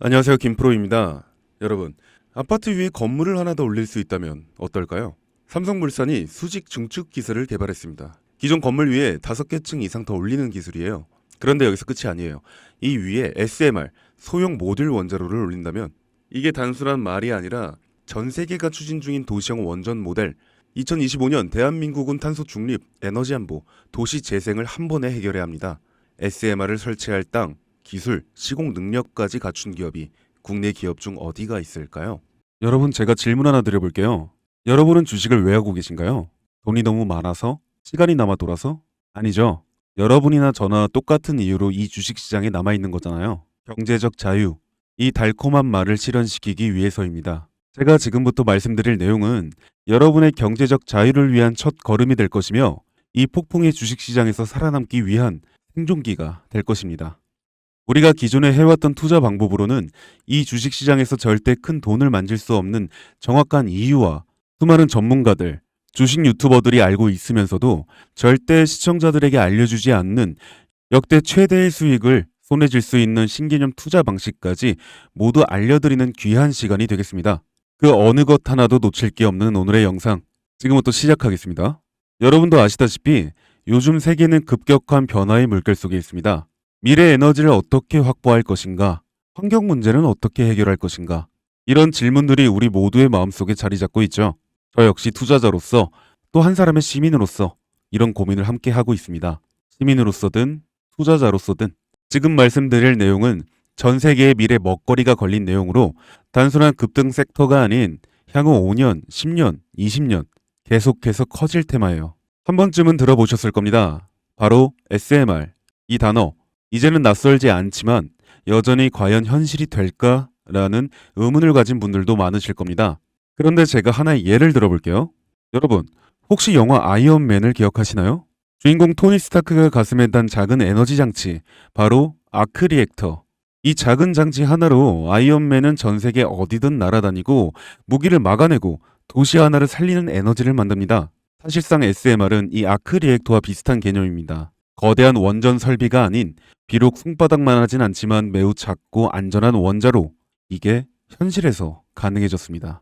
안녕하세요, 김프로입니다. 여러분, 아파트 위에 건물을 하나 더 올릴 수 있다면 어떨까요? 삼성물산이 수직 중축 기술을 개발했습니다. 기존 건물 위에 5개 층 이상 더 올리는 기술이에요. 그런데 여기서 끝이 아니에요. 이 위에 SMR, 소형 모듈 원자로를 올린다면 이게 단순한 말이 아니라 전 세계가 추진 중인 도시형 원전 모델, 2025년 대한민국은 탄소 중립, 에너지 안보, 도시 재생을 한 번에 해결해야 합니다. SMR을 설치할 땅, 기술, 시공 능력까지 갖춘 기업이 국내 기업 중 어디가 있을까요? 여러분, 제가 질문 하나 드려볼게요. 여러분은 주식을 왜 하고 계신가요? 돈이 너무 많아서? 시간이 남아 돌아서? 아니죠. 여러분이나 저나 똑같은 이유로 이 주식시장에 남아있는 거잖아요. 경제적 자유. 이 달콤한 말을 실현시키기 위해서입니다. 제가 지금부터 말씀드릴 내용은 여러분의 경제적 자유를 위한 첫 걸음이 될 것이며 이 폭풍의 주식시장에서 살아남기 위한 생존기가 될 것입니다. 우리가 기존에 해왔던 투자 방법으로는 이 주식시장에서 절대 큰 돈을 만질 수 없는 정확한 이유와 수많은 전문가들, 주식 유튜버들이 알고 있으면서도 절대 시청자들에게 알려주지 않는 역대 최대의 수익을 손에 쥘 수 있는 신개념 투자 방식까지 모두 알려드리는 귀한 시간이 되겠습니다. 그 어느 것 하나도 놓칠 게 없는 오늘의 영상, 지금부터 시작하겠습니다. 여러분도 아시다시피 요즘 세계는 급격한 변화의 물결 속에 있습니다. 미래 에너지를 어떻게 확보할 것인가? 환경 문제는 어떻게 해결할 것인가? 이런 질문들이 우리 모두의 마음속에 자리 잡고 있죠. 저 역시 투자자로서 또 한 사람의 시민으로서 이런 고민을 함께 하고 있습니다. 시민으로서든 투자자로서든 지금 말씀드릴 내용은 전 세계의 미래 먹거리가 걸린 내용으로 단순한 급등 섹터가 아닌 향후 5년, 10년, 20년 계속해서 커질 테마예요. 한 번쯤은 들어보셨을 겁니다. 바로 SMR. 이 단어. 이제는 낯설지 않지만 여전히 과연 현실이 될까라는 의문을 가진 분들도 많으실 겁니다. 그런데 제가 하나의 예를 들어볼게요. 여러분, 혹시 영화 아이언맨을 기억하시나요? 주인공 토니 스타크가 가슴에 단 작은 에너지 장치, 바로 아크 리액터. 이 작은 장치 하나로 아이언맨은 전 세계 어디든 날아다니고 무기를 막아내고 도시 하나를 살리는 에너지를 만듭니다. 사실상 SMR은 이 아크 리액터와 비슷한 개념입니다. 거대한 원전 설비가 아닌 비록 손바닥만 하진 않지만 매우 작고 안전한 원자로, 이게 현실에서 가능해졌습니다.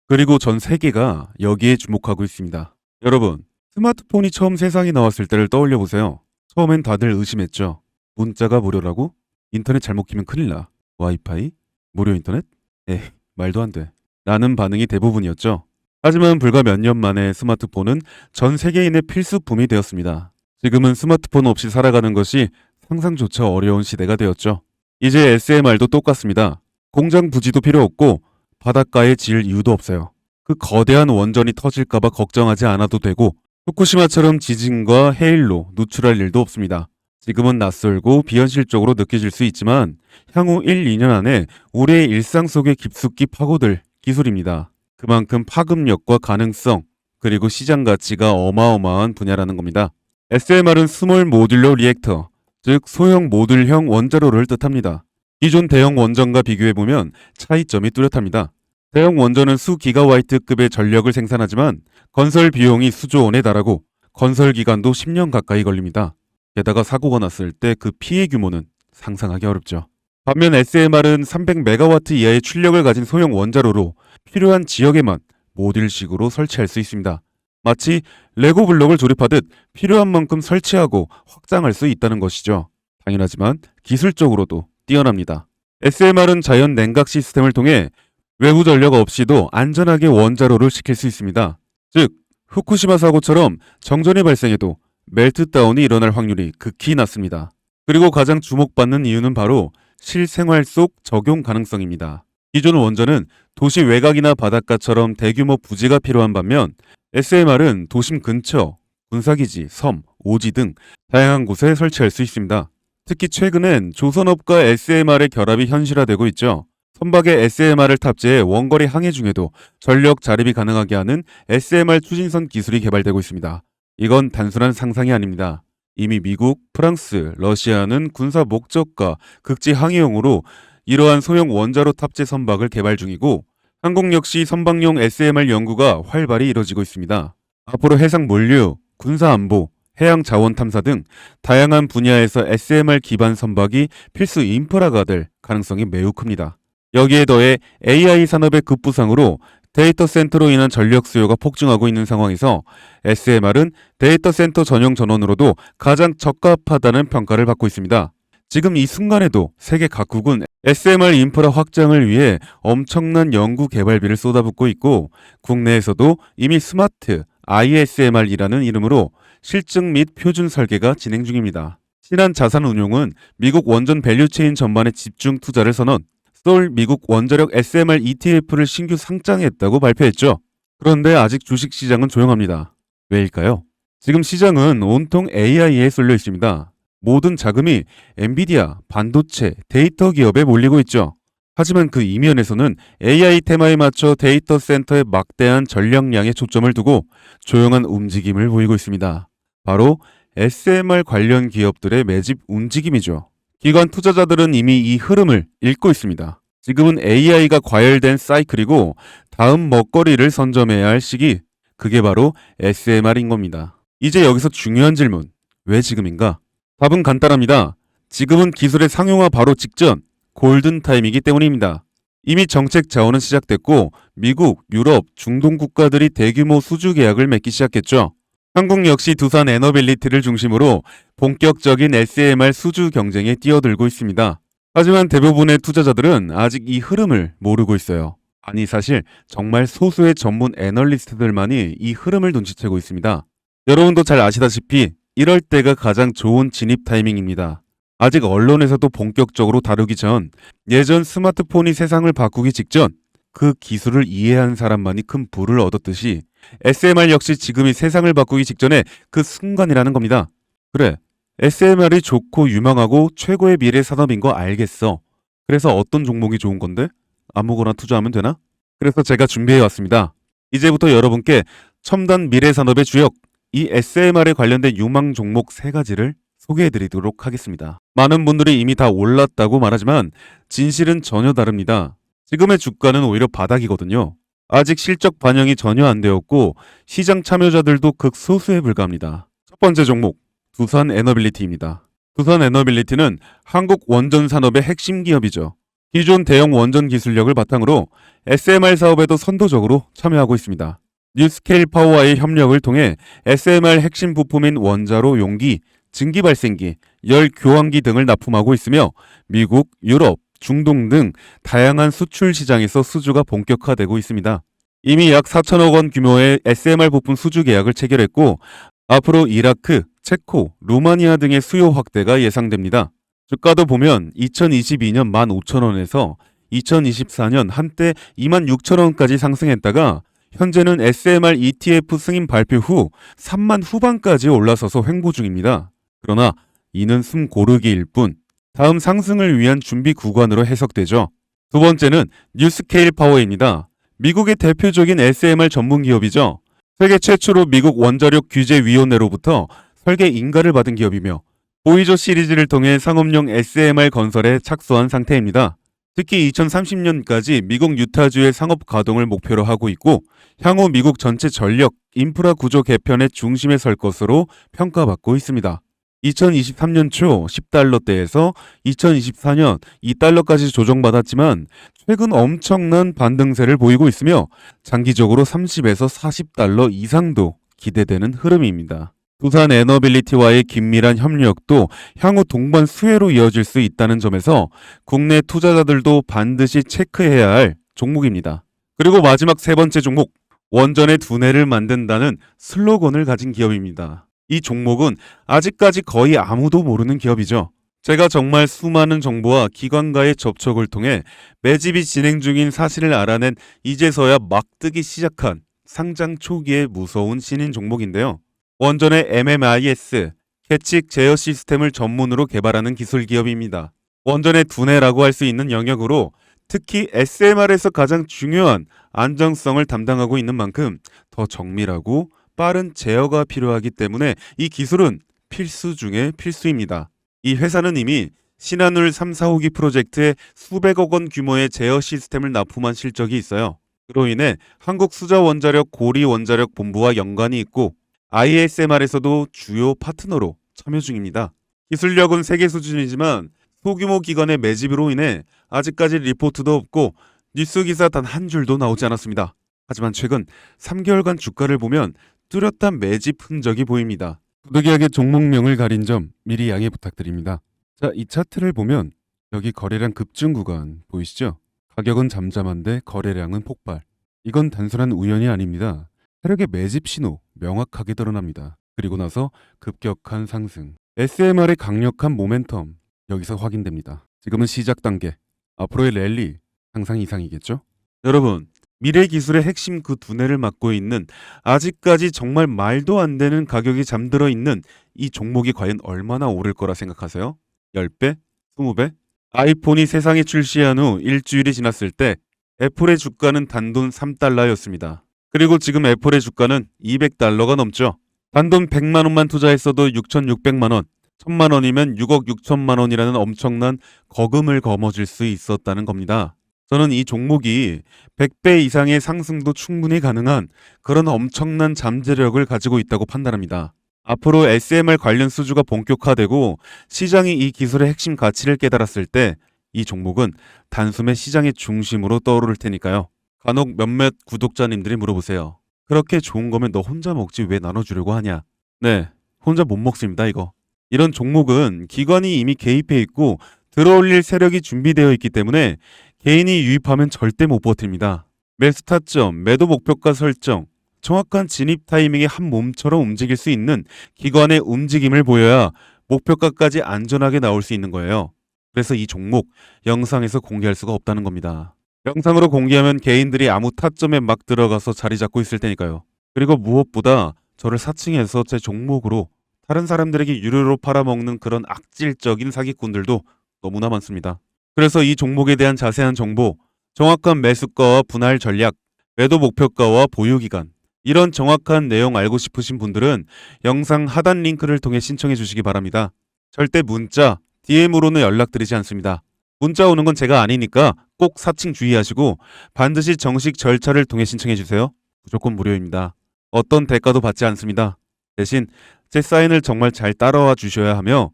그리고 전 세계가 여기에 주목하고 있습니다. 여러분, 스마트폰이 처음 세상에 나왔을 때를 떠올려 보세요. 처음엔 다들 의심했죠. 문자가 무료라고? 인터넷 잘못 키면 큰일 나. 와이파이? 무료 인터넷? 에이, 말도 안 돼. 라는 반응이 대부분이었죠. 하지만 불과 몇 년 만에 스마트폰은 전 세계인의 필수품이 되었습니다. 지금은 스마트폰 없이 살아가는 것이 상상조차 어려운 시대가 되었죠. 이제 SMR도 똑같습니다. 공장 부지도 필요 없고 바닷가에 지을 이유도 없어요. 그 거대한 원전이 터질까봐 걱정하지 않아도 되고 후쿠시마처럼 지진과 해일로 누출할 일도 없습니다. 지금은 낯설고 비현실적으로 느껴질 수 있지만 향후 1, 2년 안에 우리의 일상 속에 깊숙이 파고들 기술입니다. 그만큼 파급력과 가능성, 그리고 시장 가치가 어마어마한 분야라는 겁니다. SMR은 스몰 모듈러 리액터, 즉 소형 모듈형 원자로를 뜻합니다. 기존 대형 원전과 비교해보면 차이점이 뚜렷합니다. 대형 원전은 수 기가와이트급의 전력을 생산하지만 건설 비용이 수조 원에 달하고 건설 기간도 10년 가까이 걸립니다. 게다가 사고가 났을 때 그 피해 규모는 상상하기 어렵죠. 반면 SMR은 300메가와트 이하의 출력을 가진 소형 원자로로 필요한 지역에만 모듈식으로 설치할 수 있습니다. 마치 레고 블록을 조립하듯 필요한 만큼 설치하고 확장할 수 있다는 것이죠. 당연하지만 기술적으로도 뛰어납니다. SMR은 자연 냉각 시스템을 통해 외부 전력 없이도 안전하게 원자로를 식힐 수 있습니다. 즉, 후쿠시마 사고처럼 정전이 발생해도 멜트다운이 일어날 확률이 극히 낮습니다. 그리고 가장 주목받는 이유는 바로 실생활 속 적용 가능성입니다. 기존 원전은 도시 외곽이나 바닷가처럼 대규모 부지가 필요한 반면 SMR은 도심 근처, 군사기지, 섬, 오지 등 다양한 곳에 설치할 수 있습니다. 특히 최근엔 조선업과 SMR의 결합이 현실화되고 있죠. 선박에 SMR을 탑재해 원거리 항해 중에도 전력 자립이 가능하게 하는 SMR 추진선 기술이 개발되고 있습니다. 이건 단순한 상상이 아닙니다. 이미 미국, 프랑스, 러시아는 군사 목적과 극지 항해용으로 이러한 소형 원자로 탑재 선박을 개발 중이고 한국 역시 선박용 SMR 연구가 활발히 이뤄지고 있습니다. 앞으로 해상 물류, 군사 안보, 해양 자원 탐사 등 다양한 분야에서 SMR 기반 선박이 필수 인프라가 될 가능성이 매우 큽니다. 여기에 더해 AI 산업의 급부상으로 데이터 센터로 인한 전력 수요가 폭증하고 있는 상황에서 SMR은 데이터 센터 전용 전원으로도 가장 적합하다는 평가를 받고 있습니다. 지금 이 순간에도 세계 각국은 SMR 인프라 확장을 위해 엄청난 연구 개발비를 쏟아붓고 있고 국내에서도 이미 스마트 ISMR이라는 이름으로 실증 및 표준 설계가 진행 중입니다. 신한 자산운용은 미국 원전 밸류체인 전반에 집중 투자를 선언, 서울 미국 원자력 SMR ETF를 신규 상장했다고 발표했죠. 그런데 아직 주식시장은 조용합니다. 왜일까요? 지금 시장은 온통 AI에 쏠려 있습니다. 모든 자금이 엔비디아, 반도체, 데이터 기업에 몰리고 있죠. 하지만 그 이면에서는 AI 테마에 맞춰 데이터 센터에 막대한 전력량에 초점을 두고 조용한 움직임을 보이고 있습니다. 바로 SMR 관련 기업들의 매집 움직임이죠. 기관 투자자들은 이미 이 흐름을 읽고 있습니다. 지금은 AI가 과열된 사이클이고 다음 먹거리를 선점해야 할 시기, 그게 바로 SMR인 겁니다. 이제 여기서 중요한 질문, 왜 지금인가? 답은 간단합니다. 지금은 기술의 상용화 바로 직전, 골든타임이기 때문입니다. 이미 정책 자원은 시작됐고 미국, 유럽, 중동 국가들이 대규모 수주 계약을 맺기 시작했죠. 한국 역시 두산 에너빌리티를 중심으로 본격적인 SMR 수주 경쟁에 뛰어들고 있습니다. 하지만 대부분의 투자자들은 아직 이 흐름을 모르고 있어요. 아니 사실 정말 소수의 전문 애널리스트들만이 이 흐름을 눈치채고 있습니다. 여러분도 잘 아시다시피 이럴 때가 가장 좋은 진입 타이밍입니다. 아직 언론에서도 본격적으로 다루기 전 예전 스마트폰이 세상을 바꾸기 직전 그 기술을 이해한 사람만이 큰 부를 얻었듯이 SMR 역시 지금이 세상을 바꾸기 직전에 그 순간이라는 겁니다. 그래, SMR이 좋고 유망하고 최고의 미래 산업인 거 알겠어. 그래서 어떤 종목이 좋은 건데? 아무거나 투자하면 되나? 그래서 제가 준비해 왔습니다. 이제부터 여러분께 첨단 미래 산업의 주역, 이 SMR에 관련된 유망 종목 3가지를 소개해 드리도록 하겠습니다. 많은 분들이 이미 다 올랐다고 말하지만 진실은 전혀 다릅니다. 지금의 주가는 오히려 바닥이거든요. 아직 실적 반영이 전혀 안 되었고 시장 참여자들도 극소수에 불과합니다. 첫 번째 종목, 두산 에너빌리티입니다. 두산 에너빌리티는 한국 원전 산업의 핵심 기업이죠. 기존 대형 원전 기술력을 바탕으로 SMR 사업에도 선도적으로 참여하고 있습니다. 뉴스케일 파워와의 협력을 통해 SMR 핵심 부품인 원자로 용기, 증기 발생기, 열 교환기 등을 납품하고 있으며 미국, 유럽, 중동 등 다양한 수출 시장에서 수주가 본격화되고 있습니다. 이미 약 4천억 원 규모의 SMR 부품 수주 계약을 체결했고 앞으로 이라크, 체코, 루마니아 등의 수요 확대가 예상됩니다. 주가도 보면 2022년 15,000원에서 2024년 한때 26,000원까지 상승했다가 현재는 SMR ETF 승인 발표 후 3만 후반까지 올라서서 횡보 중입니다. 그러나 이는 숨 고르기일 뿐 다음 상승을 위한 준비 구간으로 해석되죠. 두 번째는 뉴스케일 파워입니다. 미국의 대표적인 SMR 전문 기업이죠. 세계 최초로 미국 원자력 규제위원회로부터 설계 인가를 받은 기업이며 보이저 시리즈를 통해 상업용 SMR 건설에 착수한 상태입니다. 특히 2030년까지 미국 유타주의 상업 가동을 목표로 하고 있고 향후 미국 전체 전력, 인프라 구조 개편의 중심에 설 것으로 평가받고 있습니다. 2023년 초 10달러대에서 2024년 2달러까지 조정받았지만 최근 엄청난 반등세를 보이고 있으며 장기적으로 30에서 40달러 이상도 기대되는 흐름입니다. 두산 에너빌리티와의 긴밀한 협력도 향후 동반 수혜로 이어질 수 있다는 점에서 국내 투자자들도 반드시 체크해야 할 종목입니다. 그리고 마지막 3번째 종목, 원전의 두뇌를 만든다는 슬로건을 가진 기업입니다. 이 종목은 아직까지 거의 아무도 모르는 기업이죠. 제가 정말 수많은 정보와 기관과의 접촉을 통해 매집이 진행 중인 사실을 알아낸 이제서야 막 뜨기 시작한 상장 초기의 무서운 신인 종목인데요. 원전의 MMIS, 캐칙 제어 시스템을 전문으로 개발하는 기술 기업입니다. 원전의 두뇌라고 할 수 있는 영역으로 특히 SMR에서 가장 중요한 안정성을 담당하고 있는 만큼 더 정밀하고 빠른 제어가 필요하기 때문에 이 기술은 필수 중에 필수입니다. 이 회사는 이미 신한울 3, 4호기 프로젝트에 수백억 원 규모의 제어 시스템을 납품한 실적이 있어요. 그로 인해 한국수자원자력 고리원자력 본부와 연관이 있고 ISMR에서도 주요 파트너로 참여 중입니다. 기술력은 세계 수준이지만 소규모 기관의 매집으로 인해 아직까지 리포트도 없고 뉴스 기사 단 한 줄도 나오지 않았습니다. 하지만 최근 3개월간 주가를 보면 뚜렷한 매집 흔적이 보입니다. 부득이하게 종목명을 가린 점 미리 양해 부탁드립니다. 자, 이 차트를 보면 여기 거래량 급증 구간 보이시죠? 가격은 잠잠한데 거래량은 폭발. 이건 단순한 우연이 아닙니다. 세력의 매집 신호 명확하게 드러납니다. 그리고 나서 급격한 상승. SMR의 강력한 모멘텀 여기서 확인됩니다. 지금은 시작 단계. 앞으로의 랠리 상상 이상이겠죠? 여러분, 미래 기술의 핵심 그 두뇌를 맡고 있는 아직까지 정말 말도 안 되는 가격이 잠들어 있는 이 종목이 과연 얼마나 오를 거라 생각하세요? 10배? 20배? 아이폰이 세상에 출시한 후 일주일이 지났을 때 애플의 주가는 단돈 3달러였습니다. 그리고 지금 애플의 주가는 200달러가 넘죠. 단돈 100만 원만 투자했어도 6,600만 원, 1,000만 원이면 6억 6천만 원이라는 엄청난 거금을 거머쥘 수 있었다는 겁니다. 저는 이 종목이 100배 이상의 상승도 충분히 가능한 그런 엄청난 잠재력을 가지고 있다고 판단합니다. 앞으로 SMR 관련 수주가 본격화되고 시장이 이 기술의 핵심 가치를 깨달았을 때 이 종목은 단숨에 시장의 중심으로 떠오를 테니까요. 간혹 몇몇 구독자님들이 물어보세요. 그렇게 좋은 거면 너 혼자 먹지 왜 나눠주려고 하냐? 네, 혼자 못 먹습니다 이거. 이런 종목은 기관이 이미 개입해 있고 들어올릴 세력이 준비되어 있기 때문에 개인이 유입하면 절대 못 버팁니다. 매수 타점, 매도 목표가 설정, 정확한 진입 타이밍에 한 몸처럼 움직일 수 있는 기관의 움직임을 보여야 목표가까지 안전하게 나올 수 있는 거예요. 그래서 이 종목 영상에서 공개할 수가 없다는 겁니다. 영상으로 공개하면 개인들이 아무 타점에 막 들어가서 자리 잡고 있을 테니까요. 그리고 무엇보다 저를 사칭해서 제 종목으로 다른 사람들에게 유료로 팔아먹는 그런 악질적인 사기꾼들도 너무나 많습니다. 그래서 이 종목에 대한 자세한 정보, 정확한 매수가와 분할 전략, 매도 목표가와 보유기간, 이런 정확한 내용 알고 싶으신 분들은 영상 하단 링크를 통해 신청해 주시기 바랍니다. 절대 문자, DM으로는 연락드리지 않습니다. 문자 오는 건 제가 아니니까 꼭 사칭 주의하시고 반드시 정식 절차를 통해 신청해 주세요. 무조건 무료입니다. 어떤 대가도 받지 않습니다. 대신 제 사인을 정말 잘 따라와 주셔야 하며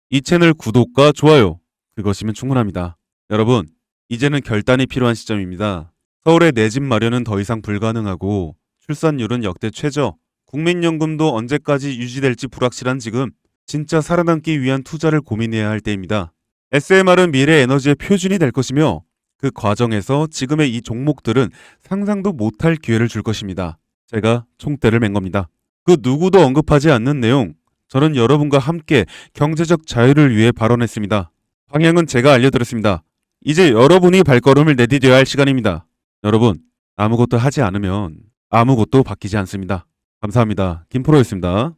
이 채널 구독과 좋아요, 그것이면 충분합니다. 여러분, 이제는 결단이 필요한 시점입니다. 서울의 내 집 마련은 더 이상 불가능하고 출산율은 역대 최저, 국민연금도 언제까지 유지될지 불확실한 지금 진짜 살아남기 위한 투자를 고민해야 할 때입니다. SMR은 미래 에너지의 표준이 될 것이며 그 과정에서 지금의 이 종목들은 상상도 못할 기회를 줄 것입니다. 제가 총대를 맨 겁니다. 그 누구도 언급하지 않는 내용, 저는 여러분과 함께 경제적 자유를 위해 발언했습니다. 방향은 제가 알려드렸습니다. 이제 여러분이 발걸음을 내디뎌야 할 시간입니다. 여러분, 아무것도 하지 않으면 아무것도 바뀌지 않습니다. 감사합니다. 김프로였습니다.